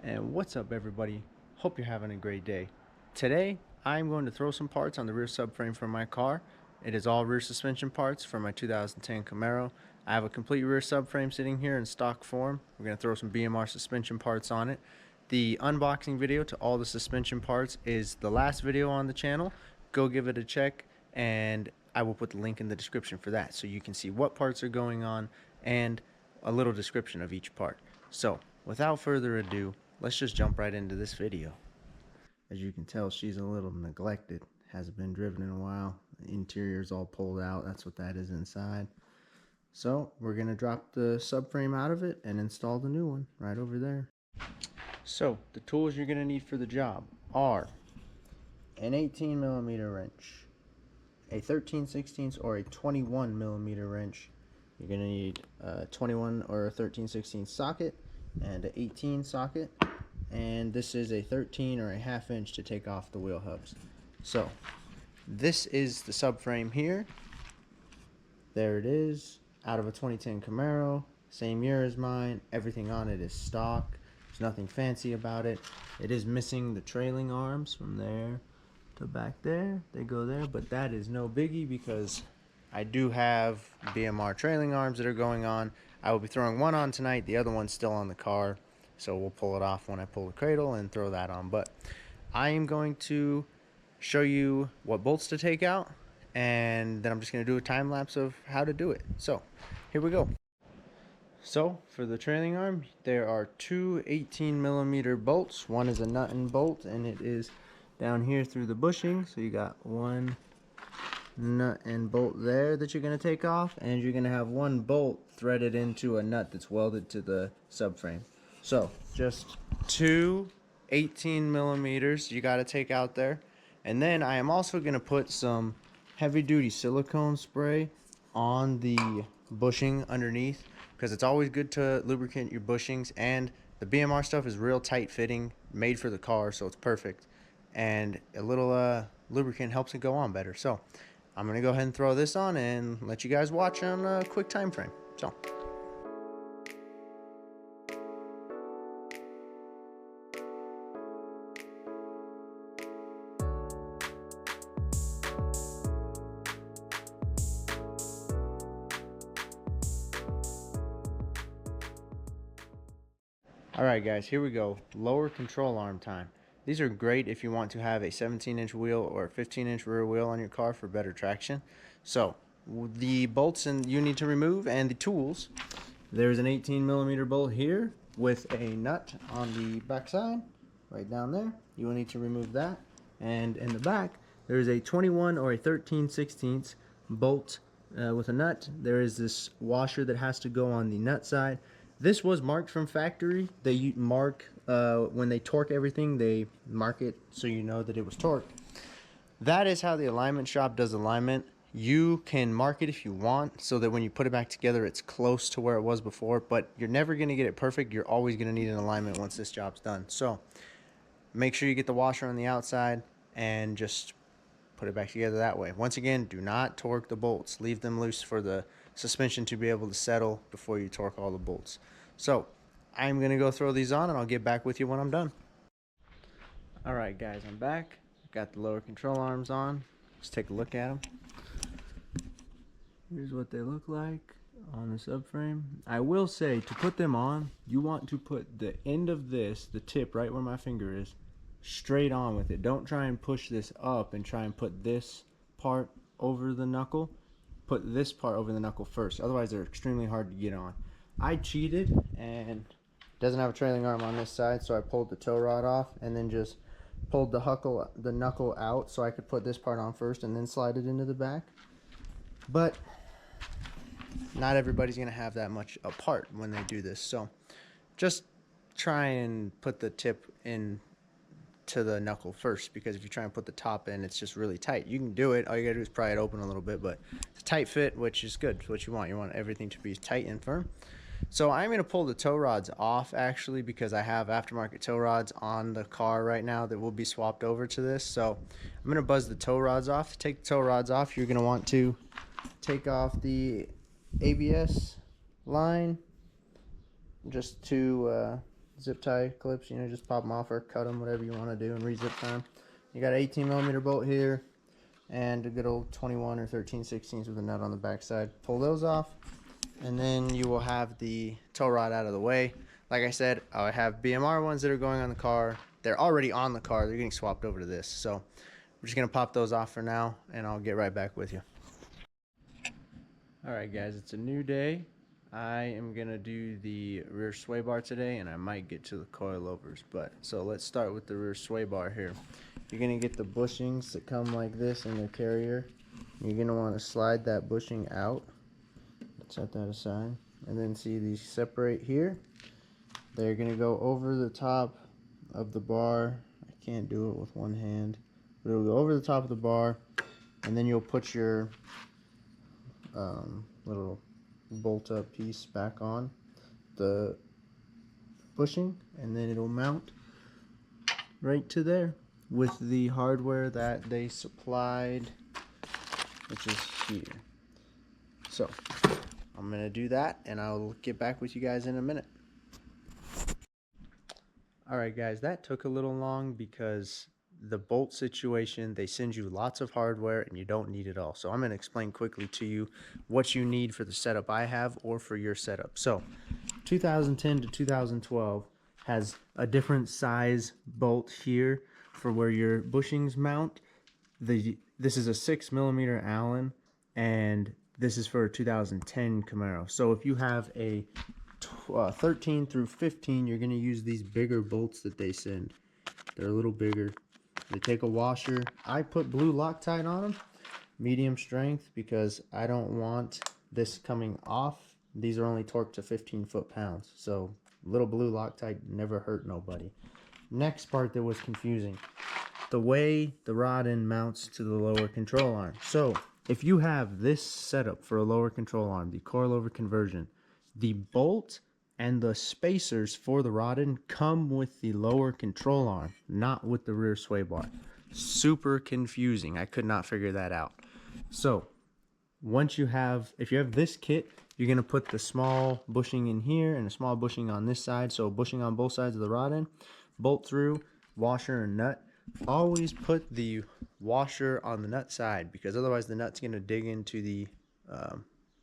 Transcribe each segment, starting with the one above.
And what's up, everybody? Hope you're having a great day. Today, I'm going to throw some parts on the rear subframe for my car. It is all rear suspension parts for my 2010 Camaro. I have a complete rear subframe sitting here in stock form. We're going to throw some BMR suspension parts on it. The unboxing video to all the suspension parts is the last video on the channel. Go give it a check, and I will put the link in the description for that so you can see what parts are going on and a little description of each part. So, without further ado, let's just jump right into this video. As you can tell, she's a little neglected. Hasn't been driven in a while. The interior's all pulled out. That's what that is inside. So we're going to drop the subframe out of it and install the new one right over there. So the tools you're going to need for the job are an 18mm wrench, a 13/16 or a 21mm wrench. You're going to need a 21 or a 13/16 socket and an 18 socket, and this is a 13 or a ½ inch to take off the wheel hubs. So this is the subframe here. There it is, out of a 2010 Camaro, same year as mine. Everything on it is stock. There's nothing fancy about it. It is missing the trailing arms from there to back there. They go there, but that is no biggie because I do have BMR trailing arms that are going on. I will be throwing one on tonight. The other one's still on the car, so we'll pull it off when I pull the cradle and throw that on. But I am going to show you what bolts to take out, and then I'm just going to do a time lapse of how to do it. So here we go. So for the trailing arm, there are two 18mm bolts. One is a nut and bolt, and it is down here through the bushing. So you got one nut and bolt there that you're going to take off, and you're going to have one bolt threaded into a nut that's welded to the subframe. So just two 18mm you got to take out there. And then I am also going to put some heavy duty silicone spray on the bushing underneath, because it's always good to lubricate your bushings, and the BMR stuff is real tight fitting, made for the car, so it's perfect, and a little lubricant helps it go on better. So I'm gonna go ahead and throw this on and let you guys watch on a quick time frame. So alright guys, here we go. Lower control arm time. These are great if you want to have a 17-inch wheel or a 15-inch rear wheel on your car for better traction. So the bolts you need to remove, and the tools. There's an 18mm bolt here with a nut on the back side right down there. You will need to remove that. And in the back there's a 21 or a 13/16 bolt with a nut. There is this washer that has to go on the nut side. This was marked from factory. They mark, when they torque everything, they mark it so you know that it was torqued. That is how the alignment shop does alignment. You can mark it if you want, so that when you put it back together, it's close to where it was before, but you're never going to get it perfect. You're always going to need an alignment once this job's done. So make sure you get the washer on the outside and just put it back together that way. Once again, do not torque the bolts. Leave them loose for the suspension to be able to settle before you torque all the bolts. So I'm going to go throw these on, and I'll get back with you when I'm done. Alright guys, I'm back. Got the lower control arms on. Let's take a look at them. Here's what they look like on the subframe. I will say, to put them on, you want to put the end of this, the tip right where my finger is, straight on with it. Don't try and push this up and try and put this part over the knuckle. Put this part over the knuckle first, otherwise they're extremely hard to get on. I cheated and doesn't have a trailing arm on this side, so I pulled the tow rod off and then just pulled the knuckle out so I could put this part on first and then slide it into the back. But not everybody's gonna have that much apart when they do this, so just try and put the tip in to the knuckle first, because if you try and put the top in, it's just really tight. You can do it, all you gotta do is pry it open a little bit, but it's a tight fit, which is good. It's what you want. You want everything to be tight and firm. So I'm gonna pull the tow rods off, actually, because I have aftermarket tow rods on the car right now that will be swapped over to this. So I'm gonna buzz the tow rods off. To take the tow rods off, you're gonna want to take off the ABS line just to zip tie clips, you know, just pop them off or cut them, whatever you want to do, and re-zip tie them. You got an 18mm bolt here and a good old 21 or 13/16 with a nut on the back side. Pull those off, and then you will have the tow rod out of the way. Like I said, I have BMR ones that are going on the car. They're already on the car. They're getting swapped over to this. So we're just going to pop those off for now, and I'll get right back with you. All right, guys, it's a new day. I am going to do the rear sway bar today, and I might get to the coilovers. But so let's start with the rear sway bar here. You're going to get the bushings that come like this in the carrier. You're going to want to slide that bushing out. Set that aside, and then see these separate here. They're going to go over the top of the bar. I can't do it with one hand, but it'll go over the top of the bar, and then you'll put your little bolt up piece back on the bushing, and then it'll mount right to there with the hardware that they supplied, which is here. So I'm going to do that, and I'll get back with you guys in a minute. Alright guys, that took a little long because the bolt situation, they send you lots of hardware and you don't need it all. So I'm going to explain quickly to you what you need for the setup I have or for your setup. So 2010 to 2012 has a different size bolt here for where your bushings mount. This is a 6mm Allen, and this is for a 2010 Camaro. So if you have a 13 through 15, you're going to use these bigger bolts that they send. They're a little bigger. They take a washer. I put blue Loctite on them, medium strength, because I don't want this coming off. These are only torqued to 15 foot-pounds, so little blue Loctite never hurt nobody. Next part that was confusing, the way the rod end mounts to the lower control arm. So if you have this setup for a lower control arm, the coilover conversion, the bolt and the spacers for the rod end come with the lower control arm, not with the rear sway bar. Super confusing. I could not figure that out. So once you have, if you have this kit, you're going to put the small bushing in here and a small bushing on this side. So bushing on both sides of the rod end, bolt through, washer and nut. Always put the washer on the nut side, because otherwise the nut's going to dig into the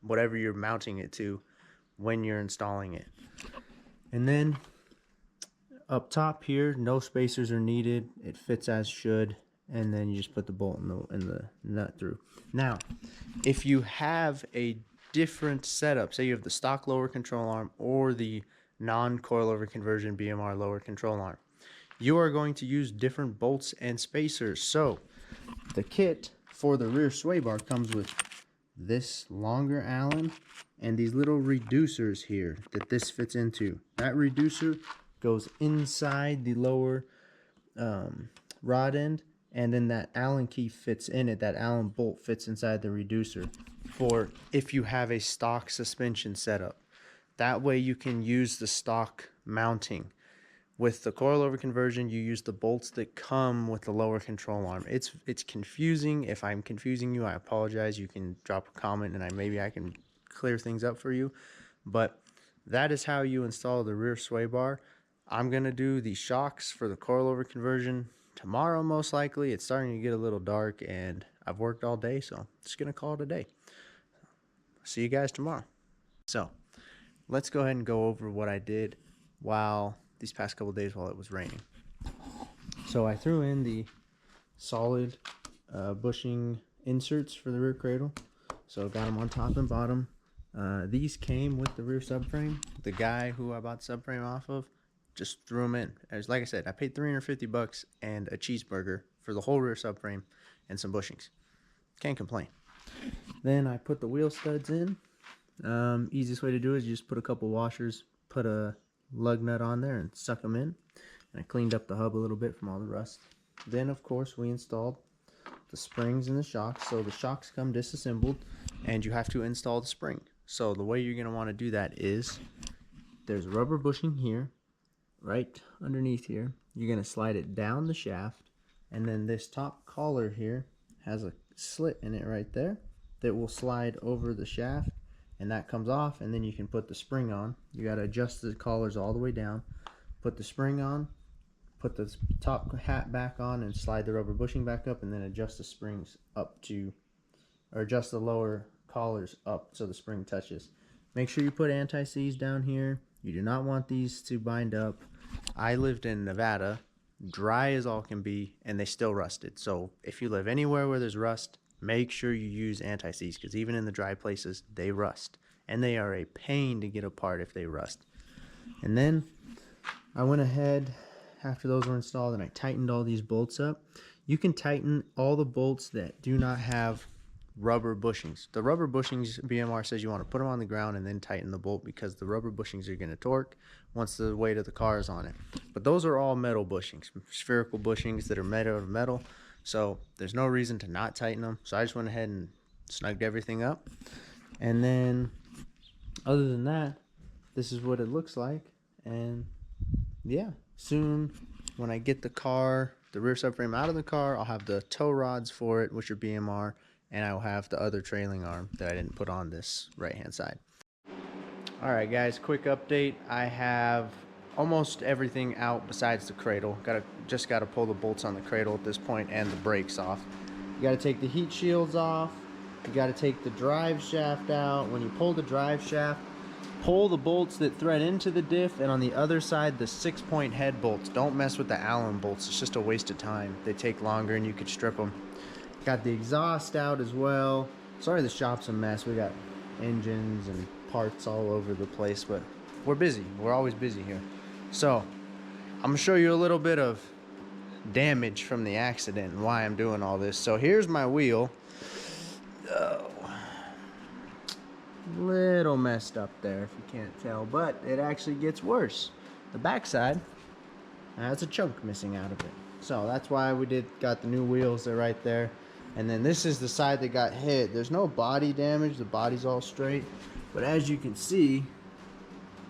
whatever you're mounting it to when you're installing it. And then up top here, no spacers are needed. It fits as should, and then you just put the bolt and the nut through. Now, if you have a different setup, say you have the stock lower control arm or the non-coilover conversion BMR lower control arm, you are going to use different bolts and spacers. So the kit for the rear sway bar comes with this longer Allen and these little reducers here that this fits into. That reducer goes inside the lower rod end, and then that Allen key fits in it. That Allen bolt fits inside the reducer for if you have a stock suspension setup. That way you can use the stock mounting. With the coilover conversion, you use the bolts that come with the lower control arm. It's confusing. If I'm confusing you, I apologize. You can drop a comment and maybe I can clear things up for you. But that is how you install the rear sway bar. I'm going to do the shocks for the coilover conversion tomorrow, most likely. It's starting to get a little dark and I've worked all day, so I'm just going to call it a day. See you guys tomorrow. So let's go ahead and go over what I did these past couple days while it was raining. So I threw in the solid bushing inserts for the rear cradle. So got them on top and bottom. These came with the rear subframe. The guy who I bought the subframe off of just threw them in. As like I said, I paid $350 and a cheeseburger for the whole rear subframe and some bushings. Can't complain. Then I put the wheel studs in. Easiest way to do it is you just put a couple washers, put a lug nut on there and suck them in. And I cleaned up the hub a little bit from all the rust. Then of course we installed the springs and the shocks. So the shocks come disassembled and you have to install the spring. So the way you're going to want to do that is there's a rubber bushing here, right underneath here. You're going to slide it down the shaft, and then this top collar here has a slit in it right there that will slide over the shaft, and that comes off, and then you can put the spring on. You got to adjust the collars all the way down, put the spring on, put the top hat back on, and slide the rubber bushing back up, and then adjust the springs up to, or adjust the lower collars up so the spring touches. Make sure you put anti-seize down here. You do not want these to bind up. I lived in Nevada, dry as all can be, and they still rusted. So if you live anywhere where there's rust, make sure you use anti-seize, because even in the dry places, they rust. And they are a pain to get apart if they rust. And then I went ahead, after those were installed, and I tightened all these bolts up. You can tighten all the bolts that do not have rubber bushings. The rubber bushings, BMR says you want to put them on the ground and then tighten the bolt, because the rubber bushings are going to torque once the weight of the car is on it. But those are all metal bushings, spherical bushings that are made out of metal. So there's no reason to not tighten them. So I just went ahead and snugged everything up. And then other than that, this is what it looks like. And yeah, soon when I get the car, the rear subframe out of the car, I'll have the tow rods for it, which are BMR, and I'll have the other trailing arm that I didn't put on this right hand side. All right guys, quick update. I have almost everything out besides the cradle. Just gotta pull the bolts on the cradle at this point and the brakes off. You gotta take the heat shields off. You gotta take the drive shaft out. When you pull the drive shaft, pull the bolts that thread into the diff, and on the other side, the 6-point head bolts. Don't mess with the Allen bolts. It's just a waste of time. They take longer and you could strip them. Got the exhaust out as well. Sorry the shop's a mess. We got engines and parts all over the place, but we're busy. We're always busy here. So I'm gonna show you a little bit of damage from the accident and why I'm doing all this. So here's my wheel. Little messed up there if you can't tell, but it actually gets worse. The backside has a chunk missing out of it, so that's why we got the new wheels. They're right there. And then this is the side that got hit. There's no body damage, the body's all straight, but as you can see,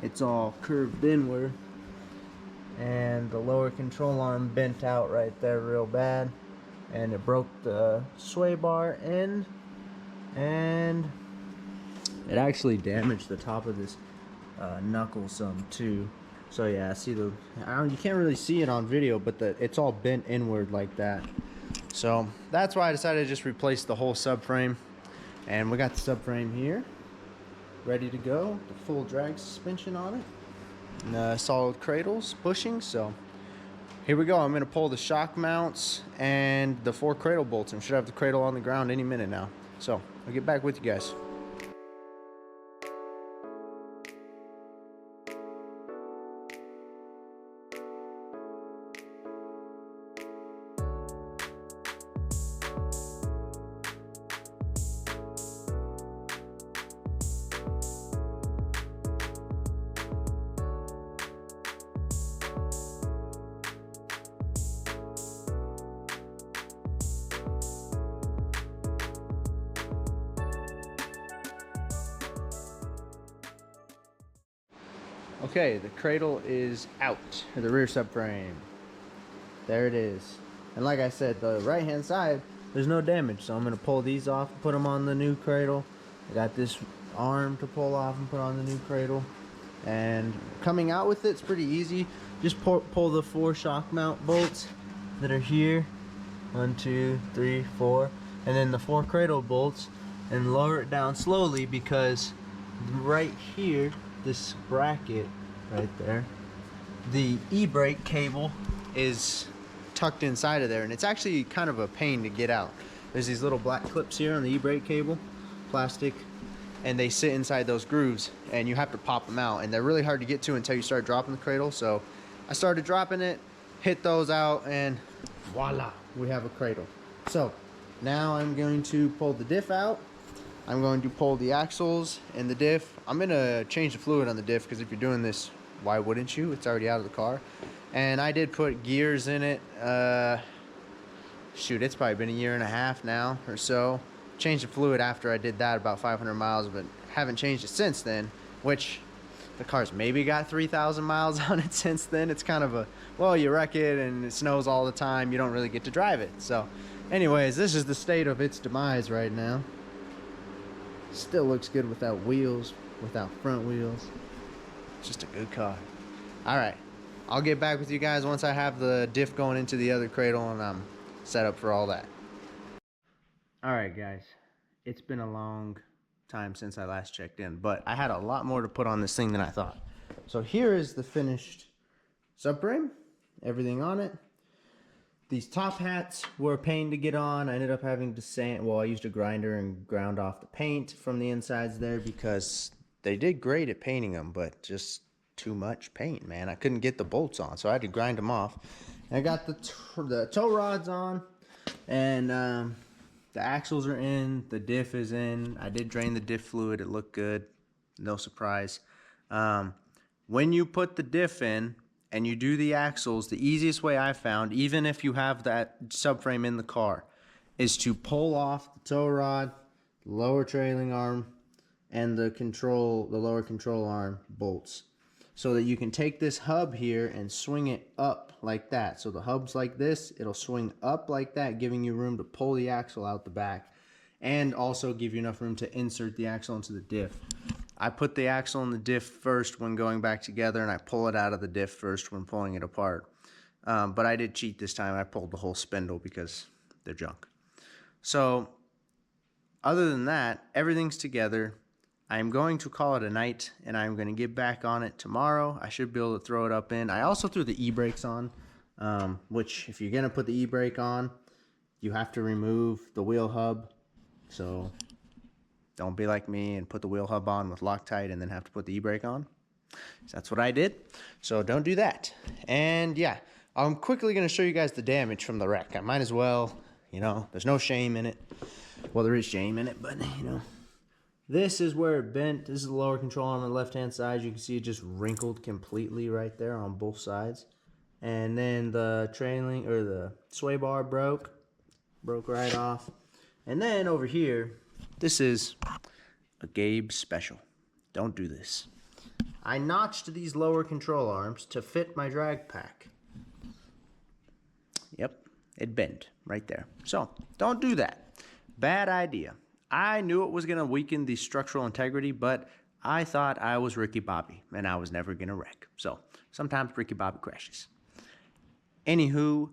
it's all curved inward, and the lower control arm bent out right there real bad, and it broke the sway bar end, and it actually damaged the top of this knuckle some too. So yeah, see you can't really see it on video, but it's all bent inward like that. So that's why I decided to just replace the whole subframe. And we got the subframe here, ready to go. The full drag suspension on it. And solid cradles, bushings. So here we go. I'm gonna pull the shock mounts and the 4 cradle bolts, and we should have the cradle on the ground any minute now. So I'll get back with you guys. Okay, the cradle is out, the rear subframe. There it is. And like I said, the right hand side, there's no damage. So I'm gonna pull these off and put them on the new cradle. I got this arm to pull off and put on the new cradle. And coming out with it's pretty easy. Just pull the 4 shock mount bolts that are here. 1, 2, 3, 4. And then the 4 cradle bolts, and lower it down slowly, because right here, this bracket right there, the e-brake cable is tucked inside of there, and it's actually kind of a pain to get out. There's these little black clips here on the e-brake cable, plastic, and they sit inside those grooves, and you have to pop them out, and they're really hard to get to until you start dropping the cradle. So I started dropping it, hit those out, and voila, we have a cradle. So now I'm going to pull the diff out. I'm going to pull the axles and the diff. I'm gonna change the fluid on the diff, because if you're doing this, why wouldn't you? It's already out of the car. And I did put gears in it. Shoot, it's probably been 1.5 years now or so. Changed the fluid after I did that, about 500 miles, but haven't changed it since then, which the car's maybe got 3,000 miles on it since then. It's kind of a, well, you wreck it and it snows all the time, you don't really get to drive it. So anyways, this is the state of its demise right now. Still looks good without wheels, without front wheels. Just a good car. All right, I'll get back with you guys once I have the diff going into the other cradle and I'm set up for all that. Alright guys, it's been a long time since I last checked in, but I had a lot more to put on this thing than I thought. So here is the finished subframe, everything on it. These top hats were a pain to get on. I ended up having to sand, well, I used a grinder and ground off the paint from the insides there because they did great at painting them, but just too much paint, man. I couldn't get the bolts on, so I had to grind them off. And I got the tow rods on, and the axles are in, the diff is in. I did drain the diff fluid, it looked good, no surprise. When you put the diff in, and you do the axles, the easiest way I found, even if you have that subframe in the car, is to pull off the tow rod, the lower trailing arm, and the lower control arm bolts. So that you can take this hub here and swing it up like that. So the hub's like this, it'll swing up like that, giving you room to pull the axle out the back, and also give you enough room to insert the axle into the diff. I put the axle in the diff first when going back together, and I pull it out of the diff first when pulling it apart. But I did cheat this time. I pulled the whole spindle because they're junk. So other than that, everything's together. I'm going to call it a night, and I'm going to get back on it tomorrow. I should be able to throw it up in. I also threw the e-brakes on, which if you're going to put the e-brake on, you have to remove the wheel hub. So don't be like me and put the wheel hub on with Loctite and then have to put the e-brake on. So that's what I did. So don't do that. And yeah, I'm quickly going to show you guys the damage from the wreck. I might as well, you know, there's no shame in it. Well, there is shame in it, but you know. This is where it bent. This is the lower control arm on the left-hand side. You can see it just wrinkled completely right there on both sides. And then the trailing, or the sway bar broke right off. And then over here, this is a Gabe special. Don't do this. I notched these lower control arms to fit my drag pack. Yep, it bent right there. So, don't do that. Bad idea. I knew it was going to weaken the structural integrity, but I thought I was Ricky Bobby, and I was never going to wreck. So, sometimes Ricky Bobby crashes. Anywho,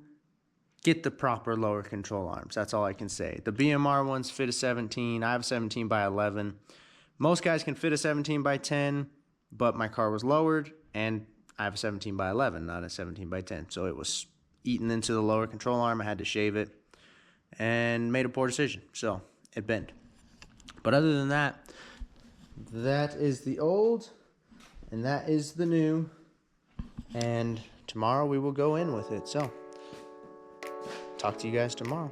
get the proper lower control arms. That's all I can say. The BMR ones fit a 17. I have a 17 by 11. Most guys can fit a 17 by 10, but my car was lowered, and I have a 17 by 11, not a 17 by 10. So it was eaten into the lower control arm. I had to shave it and made a poor decision. So it bent. But other than that, that is the old, and that is the new. And tomorrow we will go in with it. So talk to you guys tomorrow.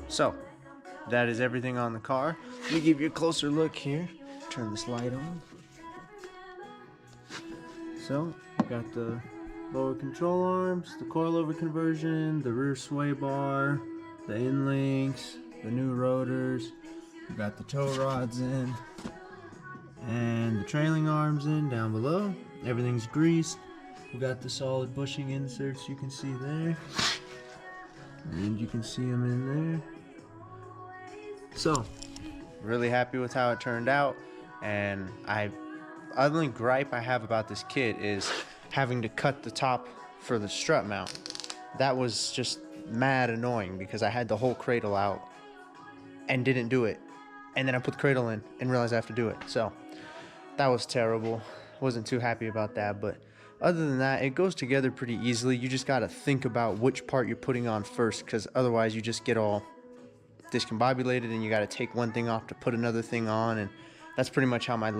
So, that is everything on the car. Let me give you a closer look here. Turn this light on. So, we got the lower control arms, the coilover conversion, the rear sway bar, the end links, the new rotors. We got the tow rods in, and the trailing arms in down below. Everything's greased. We got the solid bushing inserts you can see there. And you can see them in there. So, really happy with how it turned out, and the only gripe I have about this kit is having to cut the top for the strut mount. That was just mad annoying because I had the whole cradle out and didn't do it, and then I put the cradle in and realized I have to do it. So that was terrible. Wasn't too happy about that, but other than that, it goes together pretty easily. You just got to think about which part you're putting on first, because otherwise you just get all discombobulated and you got to take one thing off to put another thing on. And that's pretty much how my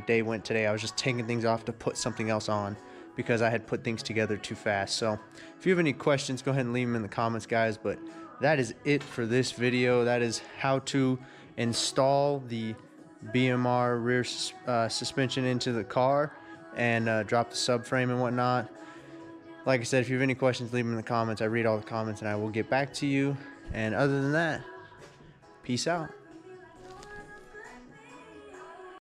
day went today. I was just taking things off to put something else on because I had put things together too fast. So if you have any questions, go ahead and leave them in the comments, guys. But that is it for this video. That is how to install the BMR rear suspension into the car and drop the subframe and whatnot. Like I said, if you have any questions, leave them in the comments. I read all the comments and I will get back to you. And other than that, peace out.